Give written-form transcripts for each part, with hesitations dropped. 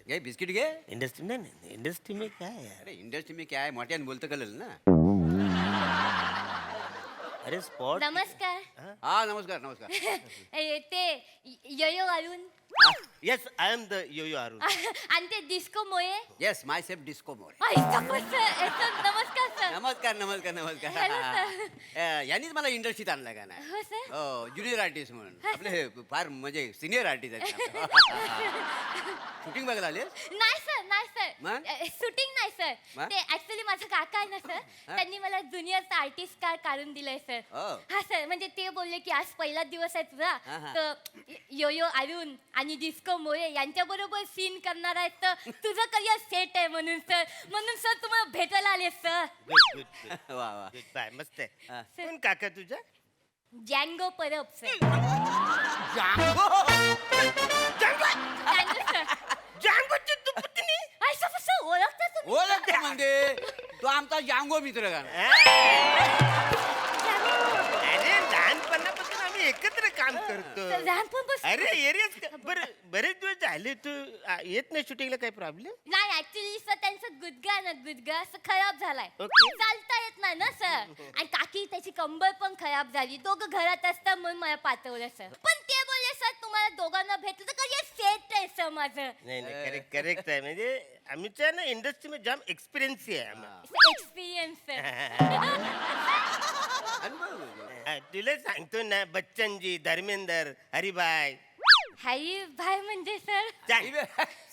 घे बिस्किट घे. इंडस्ट्री नाही इंडस्ट्री में क्या है यार? अरे इंडस्ट्री में क्या है मोठ्याने बोलतं कळलं ना. अरे स्पॉट नमस्कार. हा नमस्कार नमस्कार. ते ययो Arun yes I am the यो अरुण. आणि ते डिस्को मोये. Yes my safe disco more. आई शपथ सर, नमस्कार सर. नमस्कार नमस्कार नमस्कार. Hello, sir. यांनीच मला इंडस्ट्रीत आणलं का नाही. हो सर. हो ज्युनियर आर्टिस्ट म्हणून आपले हे फार म्हणजे सिनियर आर्टिस्ट आहेत. शूटिंग बघायला आले. नाही सर नाही मग? सर शूटिंग नाही सर. मग? ते ऍक्च्युली माझं काका आहे ना सर, त्यांनी मला ज्युनियर आर्टिस्ट कार्ड काढून दिलंय सर. Oh. हा सर म्हणजे ते बोलले की आज पहिला दिवस आहे तुझा, हा, हा. तर योयो अरुण आणि डिस्को मोरे यांच्या बरोबर सीन करणार आहे, तर तुझं करिअर सेट आहे म्हणून सर. म्हणून सर तुम्हाला भेटायला आले सर. गुड गुड गुड वा वा. गुड बाय मस्त आहे. हा. कोण काका तुझा? जँगो परब सर. जांगो. जँगो सर. जांगोची तू पुतणी? आई शपथ सर, ओळखता तुम्ही? ओळखते म्हणजे तो आमचा जांगो मित्र का. अरे लहानपणापासून आम्ही एकत्र काम करतो. सर, लहानपणापासून- अरे एरियाच बरेच दिवस झाले तू येत नाही शूटिंगला काही प्रॉब्लेम? नाही ऍक्च्युली सर त्यांचं गुडघा ना गुडघा असं खराब झालाय. Okay. चालता येत नाही ना सर. आणि काकी त्याची कंबर पण खराब झाली. दोघं घरात असतात म्हणून मला पाठवलं सर. पण ते बोलले सर तुम्हाला दोघांना भेटलं तर करिअर सेट आहे सर माझं. नाही नाही करेक्ट करेक्ट आहे. म्हणजे आमच्या ना इंडस्ट्रीमध्ये जाम एक्सपिरियन्स आहे आम्हाला. Experience sir. तुला सांगतो ना बच्चनजी धर्मेंदर हरिभाई हॅरी भाई म्हणजे sir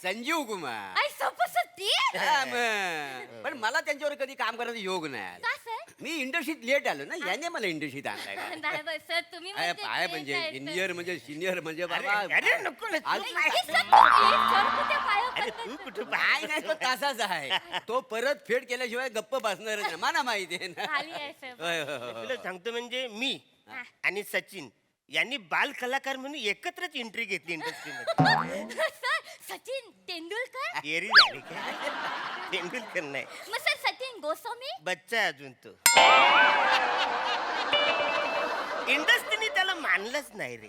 Sanjeev Kumar. I suppose ती हा, मग. पण मला त्यांच्यावर कधी काम करायचा योग नाही आला. का सर? मी इंडस्ट्रीत लेट आलो ना, याने मला इंडस्ट्रीत आणलाय का. नाही बरं, सर तुम्ही काय म्हणजे पाय great म्हणजे आहे, सर. इंजिनियर म्हणजे सिनियर म्हणजे बाबा. अरे नको ना, आज- तू आई, सर, तुम्ही- सर, कुठे पाया अरे पडताय, तू सर? कुठं नाही नाही तो तसाच आहे. तो परत फेड केल्याशिवाय गप्प बसणार नाही, मला माहिती आहे ना. खाली आहे सर. होय, होय, होय, होय. तुला सांगतो म्हणजे मी हा. आणि सचिन यांनी बाल कलाकार म्हणून एकत्रच एंट्री घेतली इंडस्ट्रीमध्ये. सर सचिन तेंडुलकर. एरी झाली काय तेंडुलकर नाही मग सर सचिन गोस्वामी. बच्चा आहे अजून तो. इंडस्ट्रीने त्याला मानलंच नाही रे.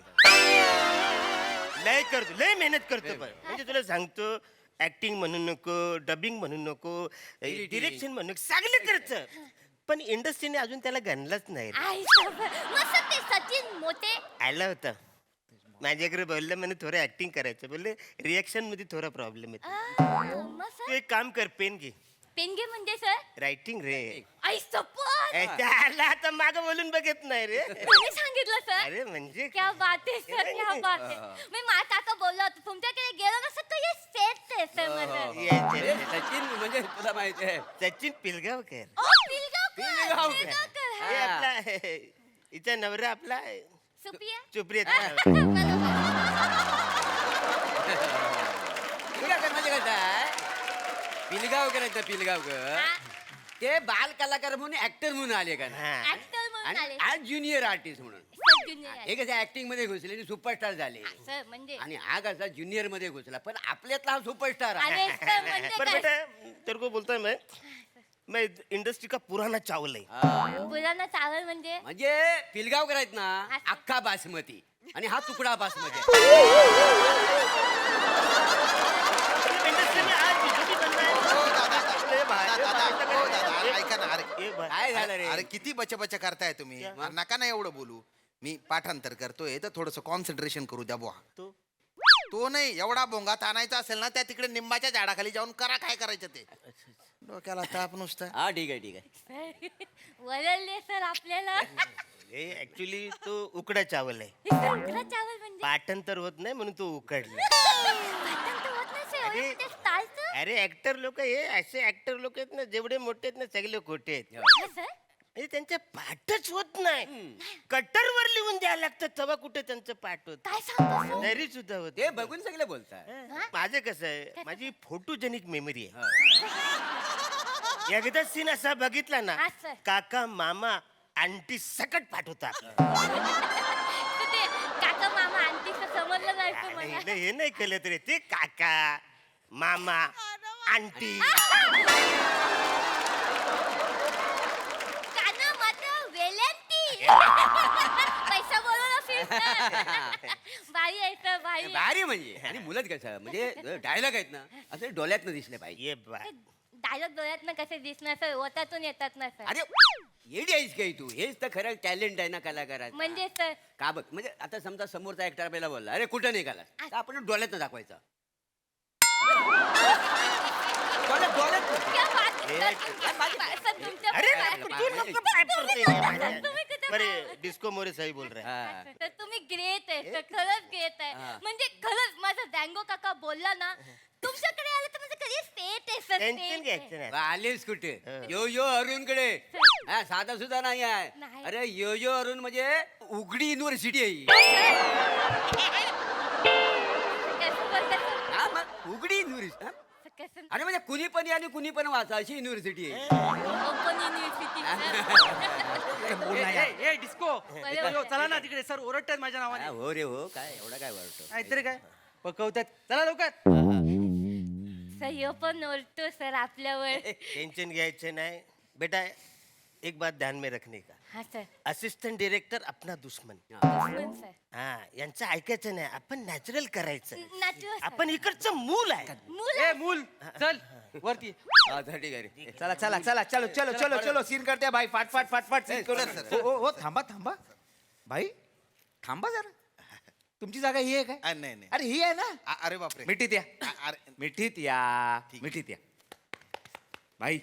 लय मेहनत करतो पण म्हणजे तुला सांगतो ऍक्टिंग म्हणू नको डबिंग म्हणू नको डिरेक्शन म्हणू नको सगळं करत पण इंडस्ट्रीने अजून त्याला गणलंच नाही रे. आई शपथ. मग सर ते सचिन मोठे. आला होता माझ्याकडे बोललं म्हणे थोडं ऍक्टिंग करायचं बोलले रिएक्शन मध्ये थोडा प्रॉब्लेम येतो. मग तू सर एक काम कर पेन घे पेनगे म्हणजे सर. रायटिंग रे. आई शपथ. त्याला आता माग बोलून बघत नाही रे. तुम्ही सांगितलं सर. अरे म्हणजे क्या बात आहे सर, क्या बात आहे. मी माझा काका बोलला होता तुमच्याकडे गेलो ना सर काही सेट आहे सर माझं. अरे, सचिन म्हणजे तुला माहिती आहे. सचिन पिलगावकर ओ पिलगावकर. पिलगावकर. पिलगावकर, हे हा. आपला हिचा नवरा आपला सुप्रिया. सुप्रिया. पिलगावकर म्हणजे कसं आहे, पिलगावकर आहेत ना, पिलगावकर ते बाल कलाकार म्हणून ऍक्टर म्हणून आले का नाही? हा. ऍक्टर म्हणून आणि आले. आज ज्युनियर आर्टिस्ट म्हणून सर junior आहे. हे कसं ऍक्टिंग मध्ये घुसले आणि सुपरस्टार झाले. सर म्हणजे आणि हा कसा ज्युनियर मध्ये घुसला पण आपल्यातला हा सुपरस्टार अरे सर म्हणजे पर काय? बेटा तेरे को बोलता है मैं इंडस्ट्री का पुराना चावल है. मुलांना चावल म्हणजे म्हणजे पिलगावकर आहेत ना असं. अख्खा बासमती आणि हा तुकडा बासमती. इंडस्ट्री में आज जो भी बनना है ले भाई, ले भाई, हो दादा, ऐका ना, ए भाई. काय झालं रे? अरे किती बचा करताय तुम्ही. क्या? नका ना एवढं बोलू. मी पाठांतर करतोय तर थोडस कॉन्सन्ट्रेशन करू द्या बुवा. तो नाही एवढा भोंगा ताणायचा असेल ना त्या तिकडे निंबाच्या झाडाखाली जाऊन करा काय करायचं ते. डोक्याला ताप नुसता. हा ठीक आहे ठीक आहे. वरळले सर आपल्याला. ऍक्च्युली तो उकडा चावल आहे. हे सर उकडा चावल म्हणजे पाटण तर होत नाही म्हणून तो उकडला. पाटण तर होत नाही सर, एवढं अरे. मोठं चालतं. अरे ऍक्टर लोक हे असे ऍक्टर लोक आहेत ना जेवढे मोठे आहेत ना सगळे खोटे आहेत. हा, सर म्हणजे त्यांचे पाठच होत नाही. कटरवर लिहून द्यायला लागतं तेव्हा कुठे त्यांचं पाठ होत काय सांगतो सर? तरी सुद्धा होत ते बघून सगळे बोलताय. हा? माझं कसं आहे माझी फोटोजेनिक मेमरी आहे. एकदा सीन असा बघितला ना हा, सर. काका मामा आंटी सकट पाठ होता. तर ते काका मामा आणतीचं समजलं नाही तुम्हाला. हे नाही कळत रे ते काका मामा आंटी. काना मात्र वेलंती. पैसा बोलवला फिरतात. भारी आहे सर भारी आहे. भारी म्हणजे आणि मुलंच कसं म्हणजे डायलॉग आहेत ना असे डोळ्यात दिसले पाहिजे ये बा डायलॉग डोळ्यात कसे दिसणार सर ओतातून येतात ना सर अरे येडी आहेस काही तू हेच तर खरं टॅलेंट आहे ना कलाकारात म्हणजे सर का बघ म्हणजे आता समजा समोरचा ऍक्टर पहिला बोलला अरे कुठं निघाला तर आपण डोळ्यात दाखवायचं डोळ्यात क्या बात आहे, सर, तुमच्या अरे बात- तू नको काय करतोय? तुम्ही कुठे बरे डिस्को मोरे सही बोल रहे हैं. हा. तर तुम्ही ग्रेट आहे सर खरंच ग्रेट आहे हा. म्हणजे खरंच माझा डँगो काका बोलला ना तुमच्याकडे आलं तर माझं कधी स्टेट आहे सर टेन्शन state घ्यायचं आहे. नाही. आलेच कुठे यो यो अरुण कडे हा साधा सुद्धा नाही आहे नाही. अरे यो यो अरुण म्हणजे उघडी युनिव्हर्सिटी आहे ही. कसं बोलता सर? हा मग उघडी युनिव्हर्सिटी कसं अरे म्हणजे कुणी पण या आणि कुणी पण वाचा अशी युनिव्हर्सिटी आहे ओपन युनिव्हर्सिटी ए डिस्को बरोबर. चला ना तिकडे सर ओरडतात माझ्या हा, नावाने हो रे हो काय एवढा काय वाटतो नाहीतरी काय पकवतात चला लवकर सह्य पण ओरतो सर आपल्यावर टेंशन घ्यायचं नाही बेटा एक बात ध्यान में रखने का हा सर असिस्टंट डिरेक्टर अपना दुश्मन दुश्मन सर हा यांचं ऐकायचं नाही आपण नॅचरल करायचं natural sir. आपण इकडचं मूल आहे मूल ए मूल चल वरती हा ठीक आहे रे चला चला चला चलो चलो चलो चलो सीन करते भाई फाट फाट फाट फाट सीन करू सर, ओ, ओ, ओ, थांबा थांबा भाई थांबा जरा तुमची जागा ही आहे काय नाही नाही अरे ही आहे ना अरे बापरे मिठीत या अरे मिठीत या मिठीत या भाई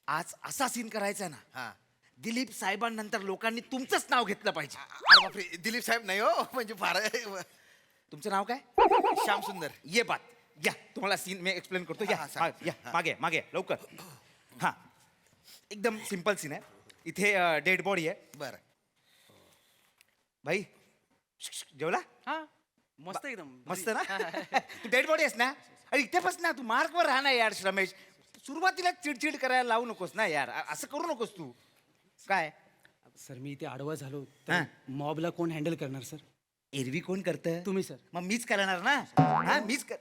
आज असा सीन करायचा ना हा दिलीप साहेबांनंतर लोकांनी तुमचंच नाव घेतलं पाहिजे अरे बापरे दिलीप साहेब नाही हो म्हणजे फार तुमचं नाव काय श्याम सुंदर ये बात या तुम्हाला सीन मी एक्सप्लेन करतो या हा, सांग. या मागे मागे लवकर हा एकदम सिंपल सीन आहे इथे डेड बॉडी आहे बर भाई जेवला हा मस्त एकदम मस्त ना तू डेड बॉडी आहेस ना अरे इथे बस ना तू मार्कवर राहा ना यार रमेश सुरुवातीला चिडचिड करायला लावू नकोस ना यार असं करू नकोस तू काय सर मी इथे आडवा झालो हा. तर मॉबला कोण हँडल करणार सर एरवी कोण करतं तुम्ही सर मग मीच करणार ना हा मीच कर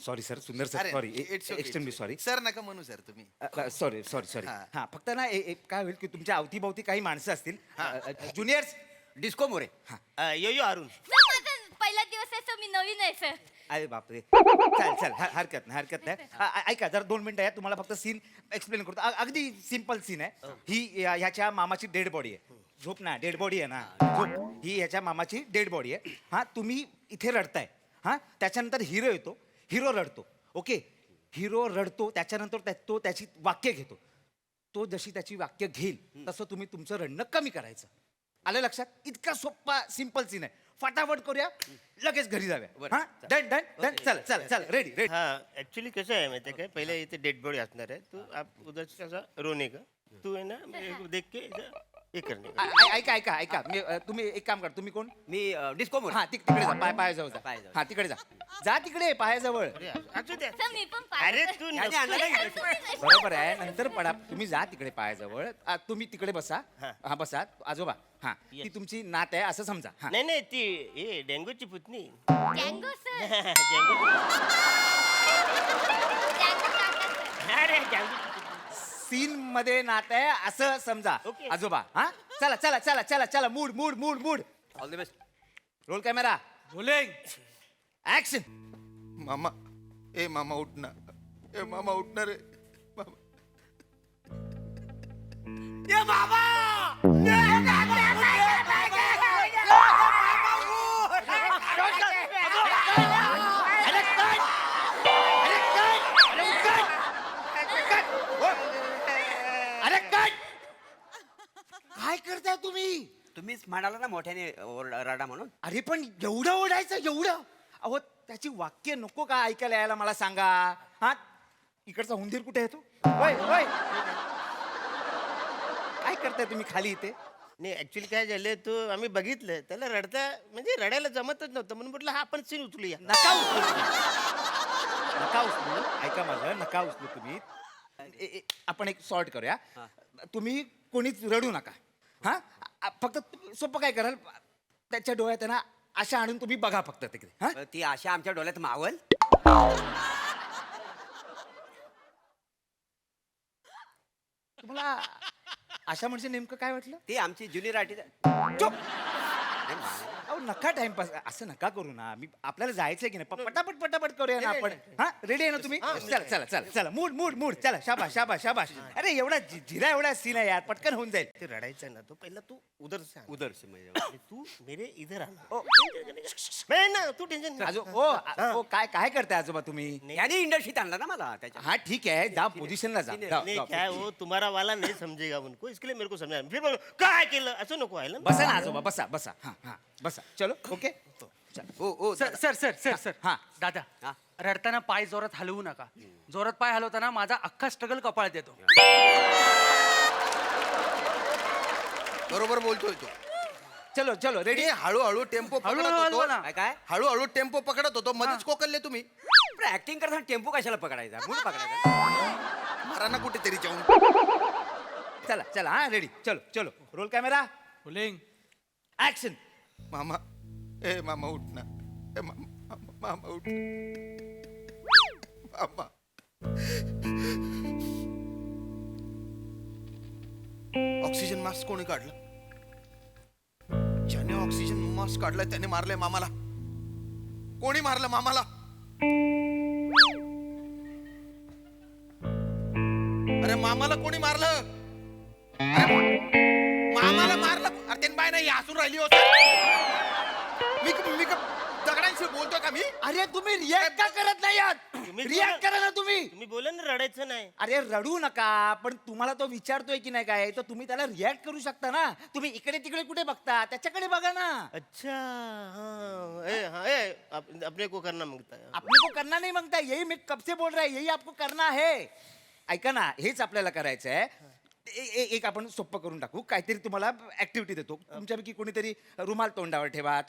सॉरी सर सुंदर sir sorry extremely sorry sir नका म्हणू सर तुम्ही सॉरी सॉरी सॉरी हा. हा फक्त ना काय होईल की तुमच्या अवतीभोवती काही माणसं असतील ज्युनियर्स डिस्को मोरे यो यो अरुण सर माझा पहिला दिवस आहे सर मी नवीन आहे सर अरे बापरे चल चल हरकत नाही हरकत नाही ऐका जरा 2 मिनिटं या तुम्हाला फक्त सीन एक्सप्लेन करतो अगदी सिंपल सीन आहे ही ह्याच्या मामाची डेड बॉडी आहे झोप ना डेड बॉडी आहे ना झोप ही ह्याच्या मामाची डेड बॉडी आहे हा तुम्ही इथे रडताय हा त्याच्यानंतर हिरो येतो हिरो रडतो ओके हिरो रडतो त्याच्यानंतर तो त्याची वाक्य घेतो तो जशी त्याची वाक्य घेईल तसं तुम्ही तुमचं रडणं कमी करायचं आलं लक्षात इतका सोप्पा सिंपल सीन आहे फटाफट करूया लगेच घरी जाऊया हा डन डन डन चल चल चल रेडी रेडी हा ऍक्च्युली कसं आहे माहिती आहे काय पहिले इथे डेड बॉडी असणार आहे तू आप उधर से कसा रोने का तू है ना मेरे को देख के इधर हे करने का. ऐका ऐका ऐका तुम्ही एक काम करा तुम्ही कोण मी डिस्को मोरे हा तिकडे जा पायाजवळ जा पायाजवळ. हा तिकडे जा जा तिकडे पायाजवळ अरे, असू द्या. सर मी पण अरे पाहिलं. तू याने आणलं नाही. बरोबर आहे नंतर पडा तुम्ही जा तिकडे पायाजवळ तुम्ही तिकडे बसा हा. हा बसा आजोबा हा ती तुमची नात आहे असं समजा हा नाही नाही ती हे डेंगूची पुतणी Django सर डेंगू Django काका सर अरे डेंगू सीन मध्ये नात आहे असं समजा Okay. आजोबा हा चला चला चला चला चला mood mood mood mood all the best roll camera बोलेंग ऍक्शन मामा ए मामा उठ ना ए मामा उठणार रे मामा अरे काय काय करताय तुम्ही तुम्हीच म्हणाला ना मोठ्याने रडा म्हणून अरे पण एवढं ओढायचं एवढं अहो त्याची वाक्य नको का ऐकायला यायला मला सांगा हा इकडचा हुंदीर कुठे येतो होय होय काय करताय तुम्ही खाली इथे नाही ऍक्च्युली काय झालं तू आम्ही बघितलं त्याला रडता म्हणजे रडायला जमतच नव्हतं म्हणून म्हटलं हा आपण सीन उचलूया नका उचलू नका उचलू ऐका माझं नका उचलू तुम्ही आपण एक सॉर्ट करूया तुम्ही कोणीच रडू नका हा फक्त सोपं काय कराल त्याच्या डोळ्यात आहे ना आशा आणून तुम्ही बघा फक्त तिकडे हा ती आशा आमच्या डोळ्यात मावल तुम्हाला आशा म्हणजे नेमकं काय वाटलं ती आमची ज्युनियर आर्टिस्ट चुप अहो नका टाइमपास असं नका करू ना. मी आपल्याला जायचंय की नाही पटापट पटापट करूया ना आपण. हा रेडी आहे ना तुम्ही? चला चला चला चला मूड मूड मूड चला शाबाश शाबाश शाबाश. अरे एवढा जिरा एवढा सीन आहे यार, पटकन होऊन जाईल. ते रडायचं ना तो पहिला तू उधर सांग. उधर से म्हणजे आणि तू मेरे इधर आना. नाही ना तू टेन्शन ओ काय काय करताय आजोबा तुम्ही? याने इंडस्ट्रीत आणला ना मला त्याच्या. हा ठीक आहे जा पोझिशनला जा. नहीं क्या हो तुम्हारा वाला नहीं समझेगा उनको, इसके लिए मेरे को समझा. फिर बोलो काय केलं असं नको व्हायला ना. बसा ना आजोबा बसा बसा. हा हा बसा चलो ओके. ओ sir sir sir sir sir हा. दादा हा. रडताना पाय जोरात हलवू नका. जोरात पाय हलवताना माझा अख्खा स्ट्रगल कपाळात येतो. बरोबर बोलतोय तो. चलो चलो रेडी. रेडी हळूहळू टेम्पो पकडत हळूहळू होतो. हलवा ना. काय काय हळूहळू टेम्पो पकडत होतो, मध्येच कोकलले तुम्ही. ऍक्टिंग करताना टेम्पो कशाला पकडायचा, मूड पकडायचा. मारा ना कुठेतरी जाऊन. चला चला हा रेडी चलो चलो रोल कॅमेरा बोलिंग. ऍक्शन. मामा ए मामा उठ ना. ए मामा मामा उठ. मामा ऑक्सिजन मास्क कोणी काढलं? ज्याने ऑक्सिजन मास्क काढलाय त्याने मारलंय मामाला. कोणी मारलं मामाला? अरे मामाला कोणी मारलं? अरे मामाला मारलं. अरे त्यांनी बाय नाही हसून राहिली होती. मी दगडांशी बोलतोय का मी? अरे तुम्ही रिॲक्ट का करत नाही आहात? तुम्ही रिॲक्ट करा ना तुम्ही. तुम्ही बोला ना रडायचं नाही. अरे रडू नका, पण तुम्हाला तो विचारतोय की नाही काय, तर तुम्ही त्याला रिॲक्ट करू शकता ना. तुम्ही इकडे तिकडे कुठे बघता, त्याच्याकडे बघा ना. अच्छा हाँ ए अपने को करना मांगता है. आपने को करना नहीं मांगता, यही मैं कब से बोल रहा है, यही आपको करना है. ऐका ना, हेच आपल्याला करायचं आहे. एक आपण सोपं करून टाकू. काहीतरी तुम्हाला ऍक्टिव्हिटी देतो. तुमच्यापैकी कोणीतरी रुमाल तोंडावर ठेवा,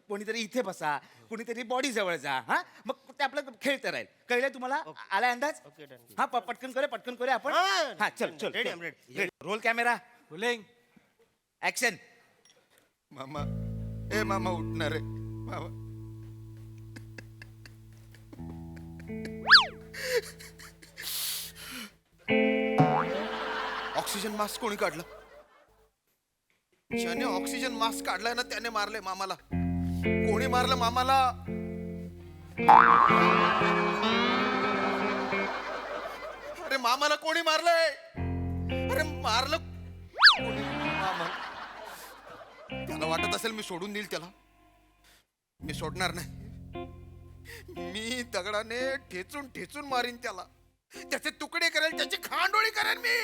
कोणीतरी इथे बसा, कोणीतरी बॉडी जवळ जा. हा मग ते आपलं खेळतं राहील. कळलं तुम्हाला? आला अंदाज? Okay, done. हा पटकन करूया आपण. हा. हा चल चल Ready, I'm ready. Roll camera bowling. Action. मामा ए मामा उठणार आहे मामा. ऑक्सिजन मास्क कोणी काढलं? ज्याने ऑक्सिजन मास्क काढलाय ना त्याने मारले मामाला. कोणी मारलं मामाला? अरे मामाला कोणी मारलंय? अरे मारलं कोणी मामा? त्याला वाटत असेल मी सोडून देईल त्याला. मी सोडणार नाही. मी दगडाने ठेचून ठेचून मारीन त्याला. त्याचे तुकडे करेल, त्याची खांडोळी करेन मी.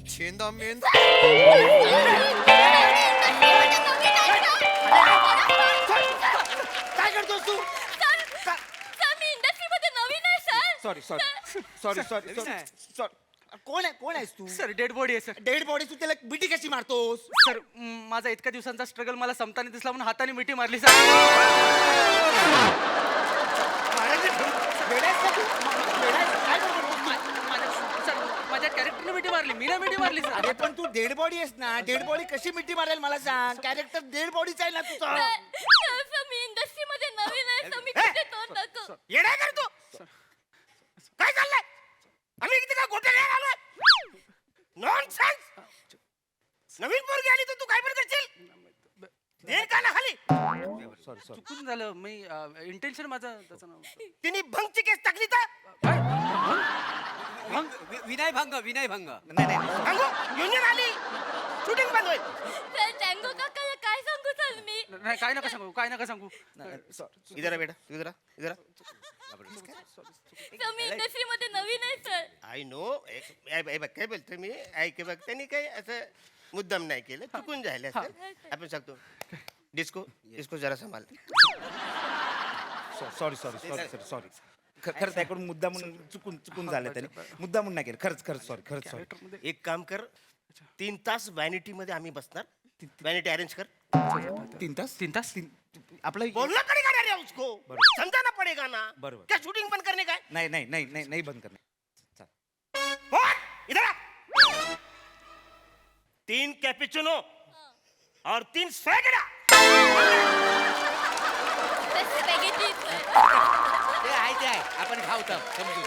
छेंदा मेंदा. काय करतोस तू? सर मी इंडस्ट्रीमध्ये नवीन आहे sir. Sorry sorry sorry sorry sorry. कोण आहेस तू? सर डेड बॉडी आहे सर. डेड बॉडी तू त्याला बिटी कशी मारतोस? सर माझा इतक्या दिवसांचा स्ट्रगल मला संपताना दिसला म्हणून हाताने मिठी मारली सर. सर माझ्या कॅरेक्टरने मिठी मारली, मी ना मिठी मारली सर. अरे पण तू डेड बॉडी आहेस ना. डेड बॉडी कशी मिठी मारेल मला सांग. कॅरेक्टर डेड बॉडीच आहे ना तुझा. सर मी इंडस्ट्रीमध्ये नवीन आहे सर, मी कुठे तोंड दाखव. येडाय कर तू. काय चाललंय? आम्ही किती काय गोटे आलोय? नॉनसेन्स. नवीन पोरगी आली तर तू काय पण करशील? दे का ना खाली. Sorry sorry. चुकून झालं. मी इंटेन्शन माझं त्याचं नाव. तिने भंगची केस टाकली तर विनय भंग विनय भंग. नाही नाही सांगू युनियन आली, शूटिंग बंद होईल. सर टँगो काकाला काय सांगू सर मी? नाही काय नका सांगू, काय नका सांगू. सॉरी. इधर आ बेटा, इधर आ, इधर आ. सर मी इंडस्ट्रीमध्ये नवीन आहे सर. I know. बघ काय बोलतो मी. ऐक बघ त्यांनी काही असं मुद्दाम नाही केलं, चुकून झालं असतं. आपण सांगतो डिस्को डिस्को जरा सांभाळ. Sorry sorry sorry sorry. खरंच त्याकडून मुद्दा म्हणून चुकून झालं त्याने. मुद्दा म्हणून नाही केलं. खरंच सॉरी खरंच सॉरी. एक काम कर, 3 तास व्हॅनिटी मध्ये आम्ही बसणार. व्हॅनिटी अरेंज कर. 3 तास. 3 तास. आपलं बोलना पडेगा ना रे उसको. समझाना पडेगा ना. बरोबर. क्या शूटिंग बंद करने का है? नाही नाही नाही नाही नाही बंद करणार. और इधर आ. 3 कैपेचिनो और 3 स्पॅगेटी. Spaghetti sir. ते आहे आपण खावतो समजू.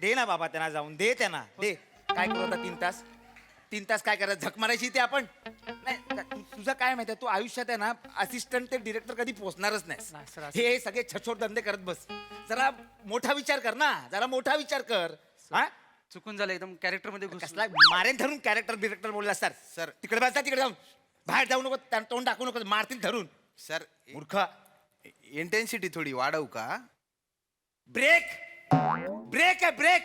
दे ना बाबा त्यांना जाऊन दे त्यांना दे. काय करू आता 3 तास? 3 तास काय करायचं झक मारायची ते आपण नाही तुझं काय माहितीये तू आयुष्यात आहे ना असिस्टंट ते डिरेक्टर कधी पोहोचणारच नाही, sir, नाही असं- हे सगळे छछोड धंदे करत बस जरा मोठा विचार कर ना जरा मोठा विचार कर हा चुकून झालं एकदम कॅरेक्टर मध्ये घुसला कसला मारेन धरून कॅरेक्टर बिरेक्टर बोलला सर तिकडे बसता तिकडे जाऊन बाहेर जाऊ नको तोंड टाकू नको मारतील धरून सर मूर्ख इंटेन्सिटी थोडी वाढवू का ब्रेक ब्रेक आहे ब्रेक